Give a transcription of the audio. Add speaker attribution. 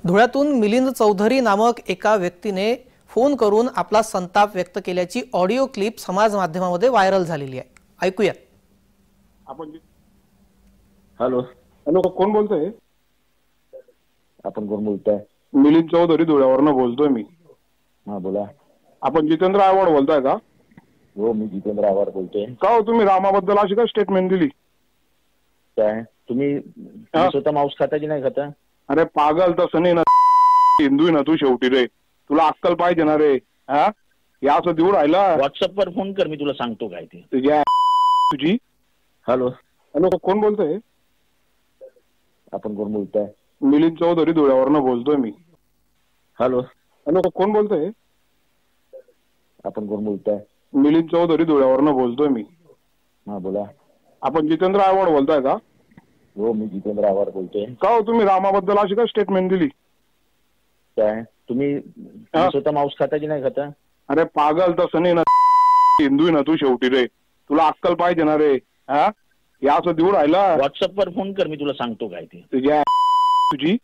Speaker 1: धुळ्यातून मिलिंद चौधरी नामक एका व्यक्तीने फोन करून आपला संताप व्यक्त केल्याची ऑडिओ क्लिप समाज माध्यमामध्ये व्हायरल झालेली आहे। ऐकूया।
Speaker 2: आपण
Speaker 3: हॅलो
Speaker 2: हॅलो कोण बोलतोय?
Speaker 3: आपण कोण बोलताय?
Speaker 2: मिलिंद चौधरी धुळ्यावरनं बोलतोय मी।
Speaker 3: हा बोला।
Speaker 2: आपण जितेंद्र आव्हाड बोलताय का?
Speaker 3: हो मी जितेंद्र आव्हाड बोलतोय।
Speaker 2: का हो तुम्ही रामाबद्दल अशी काय स्टेटमेंट दिली?
Speaker 3: काय तुम्ही स्वतः मांस खाता की नाही खाता?
Speaker 2: अरे पागल, तसं नाही ना, हिंदू आहे ना तू शेवटी रे, तुला अक्कल पाहिजे ना रे। हा या असं देऊ राहिला?
Speaker 3: व्हॉट्सअप वर फोन कर, मी तुला सांगतो काय ते
Speaker 2: तुझ्या तुझी।
Speaker 3: हॅलो
Speaker 2: हॅलो कोण बोलतोय?
Speaker 3: आपण कोण बोलताय?
Speaker 2: मिलिंद चौधरी धुळ्यावरनं बोलतोय मी।
Speaker 3: हॅलो
Speaker 2: हॅलो कोण बोलतोय?
Speaker 3: आपण कोण बोलताय?
Speaker 2: मिलिंद चौधरी धुळ्यावरनं बोलतोय मी।
Speaker 3: हा बोला।
Speaker 2: आपण जितेंद्र आव्हाड बोलताय का?
Speaker 3: हो मी जितेंद्र आव्हाड बोलतोय।
Speaker 2: का हो तुम्ही रामाबद्दल अशी काय स्टेटमेंट दिली?
Speaker 3: काय तुम्ही स्वतः मांस खाता की नाही खाता?
Speaker 2: अरे पागल, तसं नाही ना, हिंदू आहे ना तू शेवटी रे, तुला अक्कल पाहिजे ना रे। हा या असं देऊ राहिला?
Speaker 3: व्हॉट्सअप वर फोन कर, मी तुला सांगतो काय ते
Speaker 2: तुझ्या तुझी।